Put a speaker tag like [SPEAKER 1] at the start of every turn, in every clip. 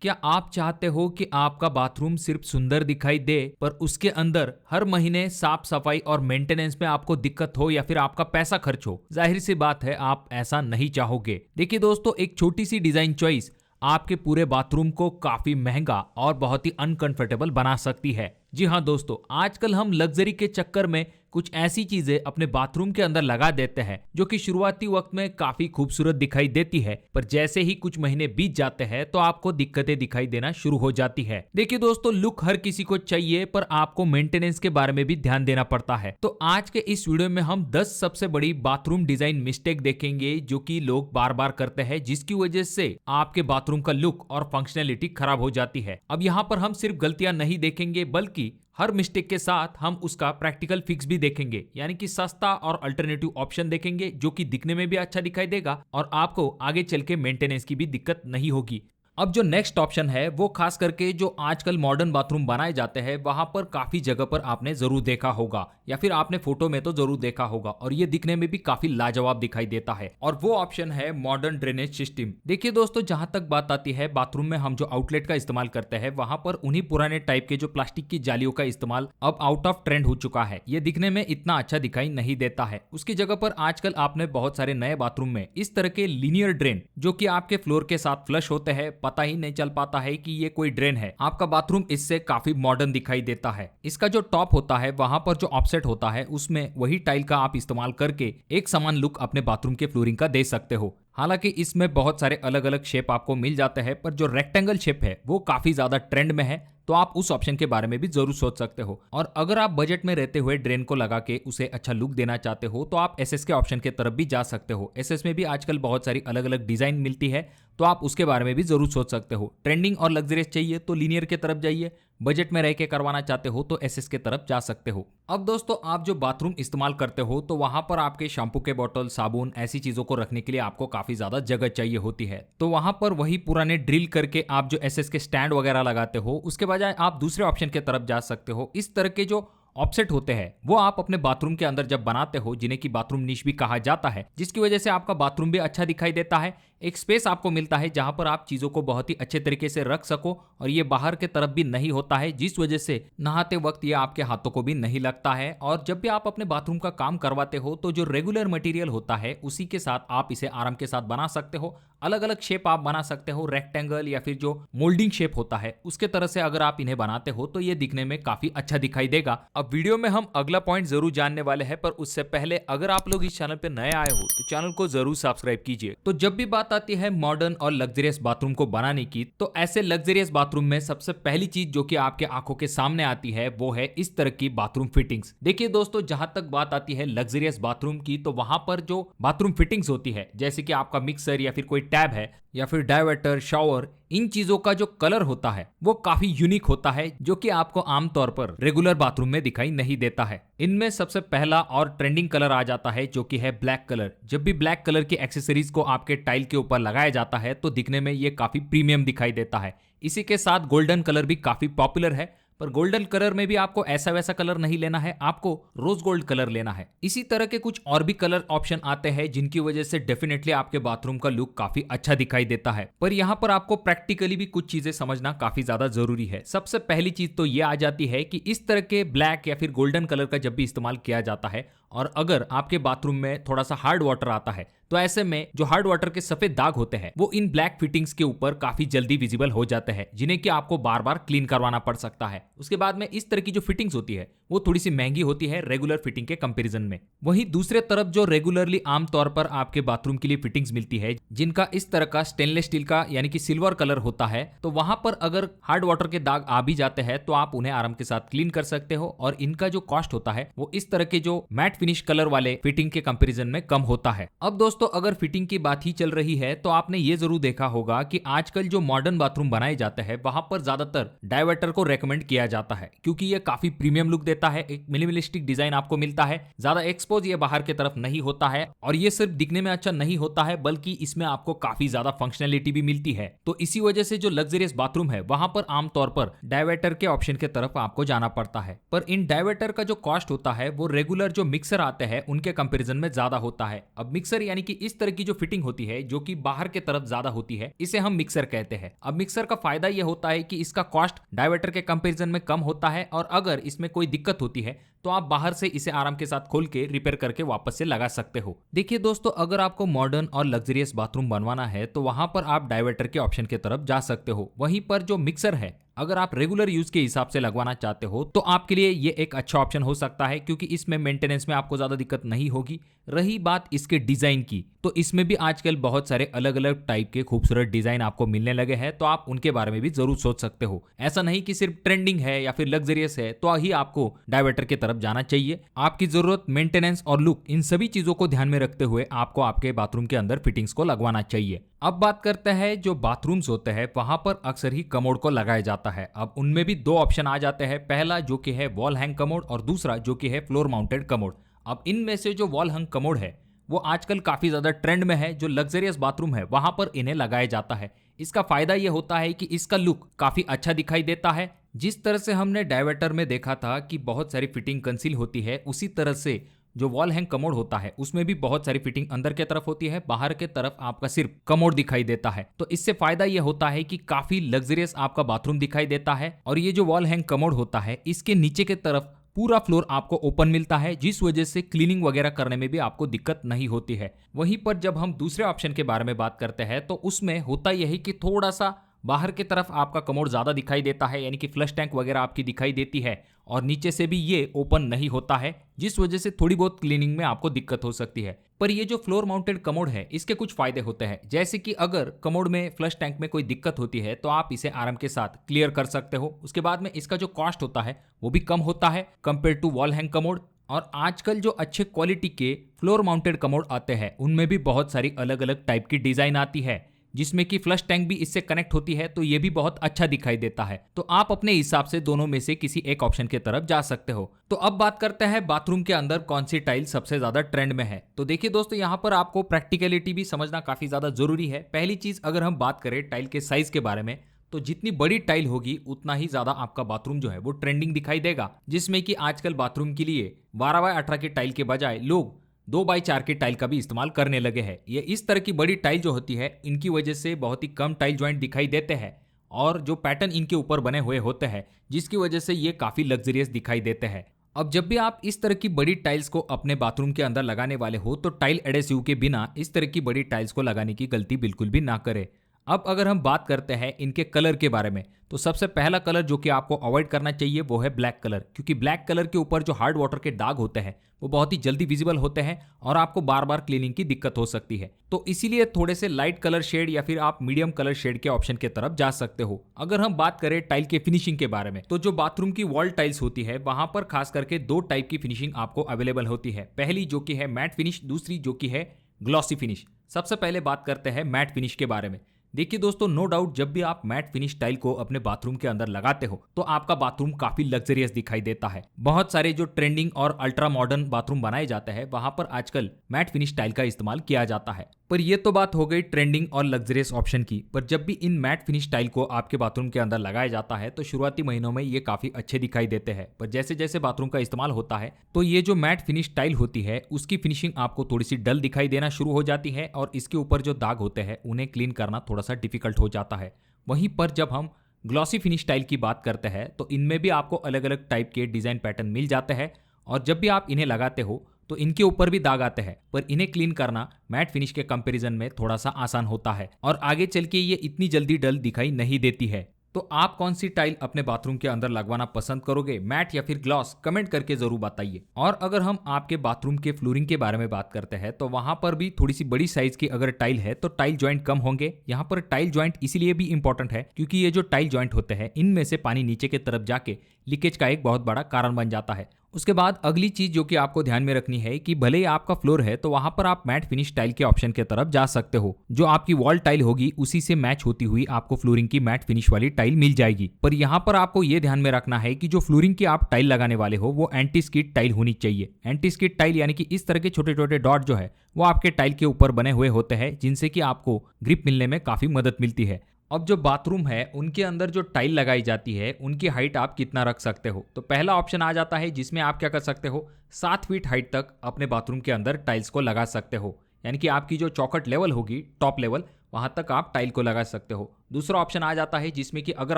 [SPEAKER 1] क्या आप चाहते हो कि आपका बाथरूम सिर्फ सुंदर दिखाई दे पर उसके अंदर हर महीने साफ सफाई और मेंटेनेंस में आपको दिक्कत हो या फिर आपका पैसा खर्च हो? जाहिर सी बात है आप ऐसा नहीं चाहोगे। देखिए दोस्तों, एक छोटी सी डिजाइन चॉइस आपके पूरे बाथरूम को काफी महंगा और बहुत ही अनकंफर्टेबल बना सकती है। जी हाँ दोस्तों, आजकल हम लग्जरी के चक्कर में कुछ ऐसी चीजें अपने बाथरूम के अंदर लगा देते हैं जो कि शुरुआती वक्त में काफी खूबसूरत दिखाई देती है, पर जैसे ही कुछ महीने बीत जाते हैं तो आपको दिक्कतें दिखाई देना शुरू हो जाती है। देखिए दोस्तों, लुक हर किसी को चाहिए पर आपको मेंटेनेंस के बारे में भी ध्यान देना पड़ता है। तो आज के इस वीडियो में हम 10 सबसे बड़ी बाथरूम डिजाइन मिस्टेक देखेंगे जो कि लोग बार बार करते हैं, जिसकी वजह से आपके बाथरूम का लुक और फंक्शनैलिटी खराब हो जाती है। अब यहाँ पर हम सिर्फ गलतियां नहीं देखेंगे बल्कि हर मिस्टेक के साथ हम उसका प्रैक्टिकल फिक्स भी देखेंगे, यानी कि सस्ता और अल्टरनेटिव ऑप्शन देखेंगे जो कि दिखने में भी अच्छा दिखाई देगा और आपको आगे चल के मेंटेनेंस की भी दिक्कत नहीं होगी। अब जो नेक्स्ट ऑप्शन है वो खास करके जो आजकल मॉडर्न बाथरूम बनाए जाते हैं वहां पर काफी जगह पर आपने जरूर देखा होगा या फिर आपने फोटो में तो जरूर देखा होगा और ये दिखने में भी काफी लाजवाब दिखाई देता है, और वो ऑप्शन है मॉडर्न ड्रेनेज सिस्टम। देखिए दोस्तों, जहां तक बात आती है बाथरूम में हम जो आउटलेट का इस्तेमाल करते हैं वहां पर उन्हीं पुराने टाइप के जो प्लास्टिक की जालियों का इस्तेमाल अब आउट ऑफ ट्रेंड हो चुका है। ये दिखने में इतना अच्छा दिखाई नहीं देता है। उसकी जगह पर आजकल आपने बहुत सारे नए बाथरूम में इस तरह के लीनियर ड्रेन जो कि आपके फ्लोर के साथ फ्लश होते हैं, पता ही नहीं चल पाता है कि ये कोई ड्रेन है। आपका बाथरूम इससे काफी मॉडर्न दिखाई देता है। इसका जो टॉप होता है वहां पर जो ऑफसेट होता है उसमें वही टाइल का आप इस्तेमाल करके एक समान लुक अपने बाथरूम के फ्लोरिंग का दे सकते हो। हालांकि इसमें बहुत सारे अलग अलग शेप आपको मिल जाते हैं, पर जो रेक्टेंगल शेप है वो काफी ज्यादा ट्रेंड में है, तो आप उस ऑप्शन के बारे में भी जरूर सोच सकते हो। और अगर आप बजट में रहते हुए ड्रेन को लगा के उसे अच्छा लुक देना चाहते हो तो आप एसएस के ऑप्शन के तरफ भी जा सकते हो। एसएस में भी आजकल बहुत सारी अलग अलग डिजाइन मिलती है, तो आप उसके बारे में भी जरूर सोच सकते हो। ट्रेंडिंग और लग्जरियस चाहिए तो लीनियर के तरफ जाइए, बजट में रह के करवाना चाहते हो तो एसएस के तरफ जा सकते हो। अब दोस्तों, आप जो बाथरूम इस्तेमाल करते हो तो वहां पर आपके शैम्पू के बोतल, साबुन, ऐसी चीजों को रखने के लिए आपको काफी ज्यादा जगह चाहिए होती है। तो वहां पर वही पुराने ड्रिल करके आप जो एसएस के स्टैंड वगैरह लगाते हो उसके बजाय आप दूसरे ऑप्शन के तरफ जा सकते हो। इस तरह के जो ऑफसेट होते हैं वो आप अपने बाथरूम के अंदर जब बनाते हो, जिन्हें की बाथरूम निश भी कहा जाता है, जिसकी वजह से आपका बाथरूम भी अच्छा दिखाई देता है। एक स्पेस आपको मिलता है जहां पर आप चीजों को बहुत ही अच्छे तरीके से रख सको, और ये बाहर के तरफ भी नहीं होता है, जिस वजह से नहाते वक्त ये आपके हाथों को भी नहीं लगता है। और जब भी आप अपने बाथरूम का काम करवाते हो तो जो रेगुलर मटेरियल होता है उसी के साथ आप इसे आराम के साथ बना सकते हो। अलग अलग शेप आप बना सकते हो, रेक्टेंगल या फिर जो मोल्डिंग शेप होता है उसके तरह से अगर आप इन्हें बनाते हो तो ये दिखने में काफी अच्छा दिखाई देगा। अब वीडियो में हम अगला पॉइंट जरूर जानने वाले हैं, पर उससे पहले अगर आप लोग इस चैनल पे नए आए हो तो चैनल को जरूर सब्सक्राइब कीजिए। तो जब भी बात आती है मॉडर्न और लग्जरियस बाथरूम को बनाने की, तो ऐसे लग्जरियस बाथरूम में सबसे पहली चीज जो कि आपके आंखों के सामने आती है वो है इस तरह की बाथरूम फिटिंग्स। देखिए दोस्तों, जहां तक बात आती है लग्जरियस बाथरूम की तो वहां पर जो बाथरूम फिटिंग्स होती है, जैसे कि आपका मिक्सर या फिर कोई टैब है या फिर डाइवर्टर, शावर, इन चीजों का जो कलर होता है वो काफी यूनिक होता है, जो कि आपको आमतौर पर रेगुलर बाथरूम में दिखाई नहीं देता है। इनमें सबसे पहला और ट्रेंडिंग कलर आ जाता है जो कि है ब्लैक कलर। जब भी ब्लैक कलर की एक्सेसरीज को आपके टाइल के ऊपर लगाया जाता है तो दिखने में ये काफी प्रीमियम दिखाई देता है। इसी के साथ गोल्डन कलर भी काफी पॉपुलर है, पर गोल्डन कलर में भी आपको ऐसा वैसा कलर नहीं लेना है, आपको रोज गोल्ड कलर लेना है। इसी तरह के कुछ और भी कलर ऑप्शन आते हैं जिनकी वजह से डेफिनेटली आपके बाथरूम का लुक काफी अच्छा दिखाई देता है। पर यहाँ पर आपको प्रैक्टिकली भी कुछ चीजें समझना काफी ज्यादा जरूरी है। सबसे पहली चीज तो ये आ जाती है कि इस तरह के ब्लैक या फिर गोल्डन कलर का जब भी इस्तेमाल किया जाता है और अगर आपके बाथरूम में थोड़ा सा हार्ड वाटर आता है तो ऐसे में जो हार्ड वाटर के सफेद दाग होते हैं वो इन ब्लैक फिटिंग्स के ऊपर काफी जल्दी विजिबल हो जाते हैं, जिन्हें कि आपको बार बार क्लीन करवाना पड़ सकता है। उसके बाद में इस तरह की जो फिटिंग्स होती है वो थोड़ी सी महंगी होती है रेगुलर फिटिंग के कंपैरिजन में। वहीं दूसरे तरफ जो रेगुलरली आमतौर पर आपके बाथरूम के लिए फिटिंग्स मिलती है, जिनका इस तरह का स्टेनलेस स्टील का यानी कि सिल्वर कलर होता है, तो वहां पर अगर हार्ड वाटर के दाग आ भी जाते हैं तो आप उन्हें आराम के साथ क्लीन कर सकते हो, और इनका जो कॉस्ट होता है वो इस तरह के जो मैट फिनिश कलर वाले फिटिंग के कंपैरिजन में कम होता है। अब दोस्तों, अगर फिटिंग की बात ही चल रही है तो आपने ये जरूर देखा होगा कि आजकल जो मॉडर्न बाथरूम बनाए जाते हैं वहां पर ज्यादातर डाइवर्टर को रेकमेंड किया जाता है, क्योंकि ये काफी प्रीमियम लुक देता है। एक मिनिमलिस्टिक डिजाइन आपको मिलता है, ज्यादा एक्सपोज ये बाहर की तरफ नहीं होता है, और ये सिर्फ दिखने में अच्छा नहीं होता है बल्कि इसमें आपको काफी ज्यादा फंक्शनैलिटी भी मिलती है। तो इसी वजह से जो लग्जरियस बाथरूम है वहां पर आमतौर पर डाइवर्टर के ऑप्शन के तरफ आपको जाना पड़ता है। पर इन डाइवर्टर का जो कॉस्ट होता है वो रेगुलर जो मिक्सर मिक्सर आते हैं उनके कंपैरिजन में ज्यादा होता है। अब मिक्सर यानी कि इस तरह की जो फिटिंग होती है जो कि बाहर के तरफ ज्यादा होती है, इसे हम मिक्सर कहते हैं। अब मिक्सर का फायदा यह होता है कि इसका कॉस्ट डायवर्टर के कंपैरिजन में कम होता है और अगर इसमें कोई दिक्कत होती है तो आप बाहर से इसे आराम के साथ खोल के रिपेयर करके वापस से लगा सकते हो। देखिए दोस्तों, अगर आपको मॉडर्न और लग्जरियस बाथरूम बनवाना है तो वहां पर आप डायवर्टर के ऑप्शन की तरफ जा सकते हो। वहीं पर जो मिक्सर है, अगर आप रेगुलर यूज के हिसाब से लगवाना चाहते हो तो आपके लिए ये एक अच्छा ऑप्शन हो सकता है, क्योंकि इसमें मेंटेनेंस में आपको ज्यादा दिक्कत नहीं होगी। रही बात इसके डिजाइन की, तो इसमें भी आजकल बहुत सारे अलग अलग टाइप के खूबसूरत डिजाइन आपको मिलने लगे हैं, तो आप उनके बारे में भी जरूर सोच सकते हो। ऐसा नहीं कि सिर्फ ट्रेंडिंग है या फिर लग्जरियस है तो ही आपको डायवर्टर की तरफ जाना चाहिए। आपकी जरूरत, मेंटेनेंस और लुक, इन सभी चीजों को ध्यान में रखते हुए आपको आपके बाथरूम के अंदर फिटिंग्स को लगवाना चाहिए। अब बात करते हैं जो बाथरूम्स होते हैं वहां पर अक्सर ही कमोड को लगाया जाता है। अब उनमें भी दो ऑप्शन आ जाते हैं, पहला जो कि है वॉल हैंग कमोड और दूसरा जो कि है फ्लोर माउंटेड कमोड। अब इनमें से जो वॉल हैंग कमोड है वो आजकल काफी ज्यादा ट्रेंड में है। जो लग्जरियस बाथरूम है वहां पर इन्हें लगाया जाता है। इसका फायदा यह होता है कि इसका लुक काफी अच्छा दिखाई देता है। जिस तरह से हमने डायवर्टर में देखा था कि बहुत सारी फिटिंग कंसील होती है, उसी तरह से जो वॉल हैंग कमोड होता है उसमें भी बहुत सारी फिटिंग अंदर के तरफ होती है, बाहर के तरफ आपका सिर्फ कमोड दिखाई देता है। तो इससे फायदा यह होता है कि काफी लग्जरियस आपका बाथरूम दिखाई देता है। और ये जो वॉल हैंग कमोड होता है इसके नीचे के तरफ पूरा फ्लोर आपको ओपन मिलता है, जिस वजह से क्लीनिंग वगैरह करने में भी आपको दिक्कत नहीं होती है। वहीं पर जब हम दूसरे ऑप्शन के बारे में बात करते हैं तो उसमें होता यही कि थोड़ा सा बाहर की तरफ आपका कमोड ज्यादा दिखाई देता है, यानी कि फ्लश टैंक वगैरह आपकी दिखाई देती है और नीचे से भी ये ओपन नहीं होता है, जिस वजह से थोड़ी बहुत क्लीनिंग में आपको दिक्कत हो सकती है। पर ये जो फ्लोर माउंटेड कमोड है इसके कुछ फायदे होते हैं, जैसे कि अगर कमोड में फ्लश टैंक में कोई दिक्कत होती है तो आप इसे आराम के साथ क्लियर कर सकते हो। उसके बाद में इसका जो कॉस्ट होता है वो भी कम होता है compare to wall hang commode. और आजकल जो अच्छे क्वालिटी के फ्लोर माउंटेड कमोड आते हैं उनमें भी बहुत सारी अलग अलग टाइप की डिजाइन आती है, जिसमें कि फ्लश टैंक भी इससे कनेक्ट होती है, तो ये भी बहुत अच्छा दिखाई देता है। तो आप अपने हिसाब से दोनों में से किसी एक ऑप्शन की तरफ जा सकते हो। तो अब बात करते हैं बाथरूम के अंदर कौन सी टाइल सबसे ज्यादा ट्रेंड में है। तो देखिए दोस्तों, यहाँ पर आपको प्रैक्टिकलिटी भी समझना काफी ज्यादा जरूरी है। पहली चीज, अगर हम बात करें टाइल के साइज के बारे में, तो जितनी बड़ी टाइल होगी उतना ही ज्यादा आपका बाथरूम जो है वो ट्रेंडिंग दिखाई देगा, जिसमें कि आजकल बाथरूम के लिए 12x18 की टाइल के बजाय लोग 2x4 की टाइल का भी इस्तेमाल करने लगे हैं। ये इस तरह की बड़ी टाइल जो होती है इनकी वजह से बहुत ही कम टाइल ज्वाइंट दिखाई देते हैं और जो पैटर्न इनके ऊपर बने हुए होते हैं, जिसकी वजह से ये काफी लग्जरियस दिखाई देते हैं। अब जब भी आप इस तरह की बड़ी टाइल्स को अपने बाथरूम के अंदर लगाने वाले हो तो टाइल एडेसिव के बिना इस तरह की बड़ी टाइल्स को लगाने की गलती बिल्कुल भी ना करें। अब अगर हम बात करते हैं इनके कलर के बारे में, तो सबसे पहला कलर जो कि आपको अवॉइड करना चाहिए वो है ब्लैक कलर, क्योंकि ब्लैक कलर के ऊपर जो हार्ड वाटर के दाग होते हैं वो बहुत ही जल्दी विजिबल होते हैं और आपको बार बार क्लीनिंग की दिक्कत हो सकती है। तो इसीलिए थोड़े से लाइट कलर शेड या फिर आप मीडियम कलर शेड के ऑप्शन की तरफ जा सकते हो। अगर हम बात करें टाइल के फिनिशिंग के बारे में, तो जो बाथरूम की वॉल टाइल्स होती है वहां पर खास करके दो टाइप की फिनिशिंग आपको अवेलेबल होती है। पहली जो कि है मैट फिनिश, दूसरी जो कि है ग्लॉसी फिनिश। सबसे पहले बात करते हैं मैट फिनिश के बारे में। देखिए दोस्तों, नो डाउट जब भी आप मैट फिनिश टाइल को अपने बाथरूम के अंदर लगाते हो तो आपका बाथरूम काफी लग्जरियस दिखाई देता है। बहुत सारे जो ट्रेंडिंग और अल्ट्रा मॉडर्न बाथरूम बनाए जाते हैं वहां पर आजकल मैट फिनिश टाइल का इस्तेमाल किया जाता है। पर ये तो बात हो गई ट्रेंडिंग और लग्जरियस ऑप्शन की। पर जब भी इन मैट फिनिश टाइल को आपके बाथरूम के अंदर लगाया जाता है तो शुरुआती महीनों में ये काफी अच्छे दिखाई देते हैं, पर जैसे जैसे बाथरूम का इस्तेमाल होता है तो ये जो मैट फिनिश टाइल होती है उसकी फिनिशिंग आपको थोड़ी सी डल दिखाई देना शुरू हो जाती है और इसके ऊपर जो दाग होते हैं उन्हें क्लीन करना थोड़ा सा डिफिकल्ट हो जाता है। वहीं पर जब हम ग्लॉसी फिनिश टाइल की बात करते हैं तो इनमें भी आपको अलग अलग टाइप के डिजाइन पैटर्न मिल जाते हैं और जब भी आप इन्हें लगाते हो तो इनके ऊपर भी दाग आते हैं, पर इन्हें क्लीन करना मैट फिनिश के कंपैरिजन में थोड़ा सा आसान होता है और आगे चल के ये इतनी जल्दी डल दिखाई नहीं देती है। तो आप कौन सी टाइल अपने बाथरूम के अंदर लगवाना पसंद करोगे, मैट या फिर ग्लॉस? कमेंट करके जरूर बताइए। और अगर हम आपके बाथरूम के फ्लोरिंग के बारे में बात करते हैं तो वहां पर भी थोड़ी सी बड़ी साइज की अगर टाइल है तो टाइल ज्वाइंट कम होंगे। यहाँ पर टाइल ज्वाइंट इसीलिए भी इंपॉर्टेंट है क्योंकि ये जो टाइल ज्वाइंट होते हैं इनमें से पानी नीचे की तरफ जाके लीकेज का एक बहुत बड़ा कारण बन जाता है। उसके बाद अगली चीज जो कि आपको ध्यान में रखनी है कि भले ही आपका फ्लोर है तो वहां पर आप मैट फिनिश टाइल के ऑप्शन की तरफ जा सकते हो। जो आपकी वॉल टाइल होगी उसी से मैच होती हुई आपको फ्लोरिंग की मैट फिनिश वाली टाइल मिल जाएगी। पर यहाँ पर आपको ये ध्यान में रखना है कि जो फ्लोरिंग की आप टाइल लगाने वाले हो वो एंटी स्किड टाइल होनी चाहिए। एंटी स्किड टाइल यानी कि इस तरह के छोटे छोटे डॉट जो है वो आपके टाइल के ऊपर बने हुए होते हैं जिनसे कि आपको ग्रिप मिलने में काफी मदद मिलती है। अब जो बाथरूम है उनके अंदर जो टाइल लगाई जाती है उनकी हाइट आप कितना रख सकते हो। तो पहला ऑप्शन आ जाता है जिसमें आप क्या कर सकते हो, 7 फीट हाइट तक अपने बाथरूम के अंदर टाइल्स को लगा सकते हो, यानी कि आपकी जो चौखट लेवल होगी, टॉप लेवल, वहां तक आप टाइल को लगा सकते हो। दूसरा ऑप्शन आ जाता है जिसमें कि अगर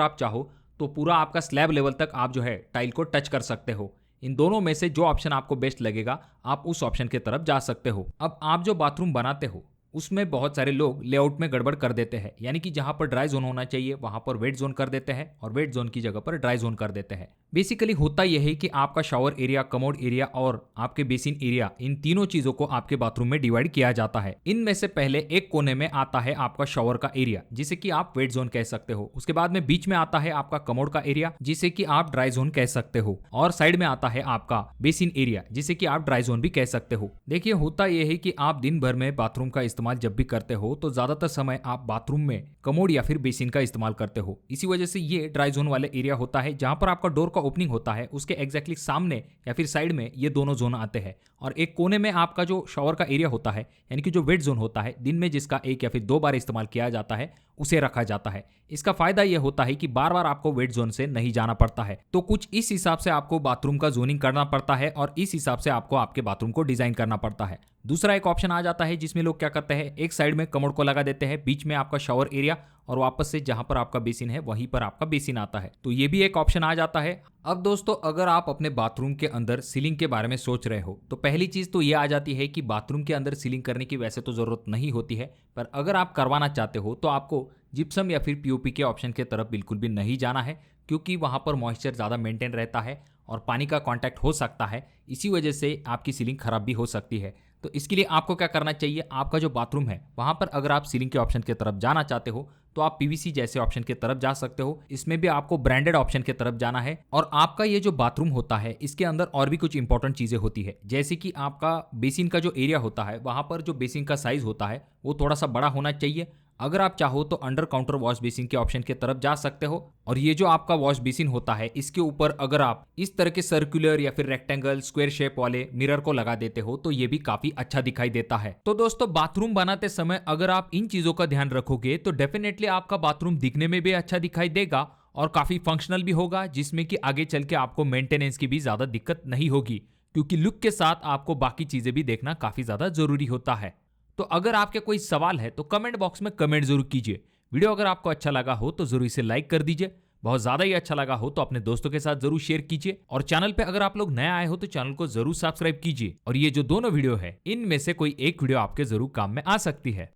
[SPEAKER 1] आप चाहो तो पूरा आपका स्लैब लेवल तक आप जो है टाइल को टच कर सकते हो। इन दोनों में से जो ऑप्शन आपको बेस्ट लगेगा आप उस ऑप्शन की तरफ जा सकते हो। अब आप जो बाथरूम बनाते हो उसमें बहुत सारे लोग लेआउट में गड़बड़ कर देते हैं, यानी कि जहां पर ड्राई जोन होना चाहिए वहां पर वेट जोन कर देते हैं और वेट जोन की जगह पर ड्राई जोन कर देते हैं। बेसिकली होता यह है कि आपका शावर एरिया, कमोड एरिया और आपके बेसिन एरिया, इन तीनों चीजों को आपके बाथरूम में डिवाइड किया जाता है। इनमें से पहले एक कोने में आता है आपका शावर का एरिया जिसे कि आप वेट जोन कह सकते हो। उसके बाद में बीच में आता है आपका कमोड का एरिया जिसे कि आप ड्राई जोन कह सकते हो, और साइड में आता है आपका बेसिन एरिया जिसे कि आप ड्राई जोन भी कह सकते हो। देखिए होता यह है कि आप दिन भर में बाथरूम का इस्तेमाल जब भी करते हो तो ज्यादातर समय आप बाथरूम में कमोड या फिर बेसिन का इस्तेमाल करते हो। इसी वजह से ये ड्राई जोन वाले एरिया होता है जहां पर आपका डोर का ओपनिंग होता है उसके एग्जैक्टली सामने या फिर साइड में ये दोनों जोन आते हैं, और एक कोने में आपका जो शावर का एरिया होता है यानी कि जो वेट जोन होता है, दिन में जिसका 1 या फिर 2 बार इस्तेमाल किया जाता है उसे रखा जाता है। इसका फायदा यह होता है कि बार बार आपको वेट जोन से नहीं जाना पड़ता है। तो कुछ इस हिसाब से आपको बाथरूम का जोनिंग करना पड़ता है और इस हिसाब से आपको आपके बाथरूम को डिजाइन करना पड़ता है। दूसरा एक ऑप्शन आ जाता है जिसमें लोग क्या करते हैं, एक साइड में कमोड को लगा देते हैं, बीच में आपका शावर एरिया, और वापस से जहां पर आपका बेसिन है वहीं पर आपका बेसिन आता है। तो ये भी एक ऑप्शन आ जाता है। अब दोस्तों अगर आप अपने बाथरूम के अंदर सीलिंग के बारे में सोच रहे हो तो पहली चीज तो ये आ जाती है कि बाथरूम के अंदर सीलिंग करने की वैसे तो जरूरत नहीं होती है, पर अगर आप करवाना चाहते हो तो आपको जिप्सम या फिर पीओपी के ऑप्शन की तरफ बिल्कुल भी नहीं जाना है, क्योंकि वहां पर मॉइस्चर ज़्यादा मेंटेन रहता है और पानी का कांटेक्ट हो सकता है, इसी वजह से आपकी सीलिंग खराब भी हो सकती है। तो इसके लिए आपको क्या करना चाहिए, आपका जो बाथरूम है वहां पर अगर आप सीलिंग के ऑप्शन की तरफ जाना चाहते हो तो आप पीवीसी जैसे ऑप्शन की तरफ जा सकते हो। इसमें भी आपको ब्रांडेड ऑप्शन की तरफ जाना है। और आपका ये जो बाथरूम होता है इसके अंदर और भी कुछ इंपॉर्टेंट चीजें होती है, जैसे कि आपका बेसिन का जो एरिया होता है वहां पर जो बेसिन का साइज होता है वो थोड़ा सा बड़ा होना चाहिए। अगर आप चाहो तो अंडर काउंटर वॉश बेसिन के ऑप्शन की तरफ जा सकते हो, और ये जो आपका वॉश बेसिन होता है इसके ऊपर अगर आप इस तरह के सर्कुलर या फिर रेक्टेंगल, स्क्वायर शेप वाले मिरर को लगा देते हो तो ये भी काफी अच्छा दिखाई देता है। तो दोस्तों बाथरूम बनाते समय अगर आप इन चीजों का ध्यान रखोगे तो डेफिनेटली आपका बाथरूम दिखने में भी अच्छा दिखाई देगा और काफी फंक्शनल भी होगा, जिसमें कि आगे चल के आपको मेंटेनेंस की भी ज्यादा दिक्कत नहीं होगी, क्योंकि लुक के साथ आपको बाकी चीजें भी देखना काफी ज्यादा जरूरी होता है। तो अगर आपके कोई सवाल है तो कमेंट बॉक्स में कमेंट जरूर कीजिए। वीडियो अगर आपको अच्छा लगा हो तो जरूर इसे लाइक कर दीजिए, बहुत ज्यादा ही अच्छा लगा हो तो अपने दोस्तों के साथ जरूर शेयर कीजिए, और चैनल पे अगर आप लोग नए आए हो तो चैनल को जरूर सब्सक्राइब कीजिए। और ये जो दोनों वीडियो है इनमें से कोई एक वीडियो आपके जरूर काम में आ सकती है।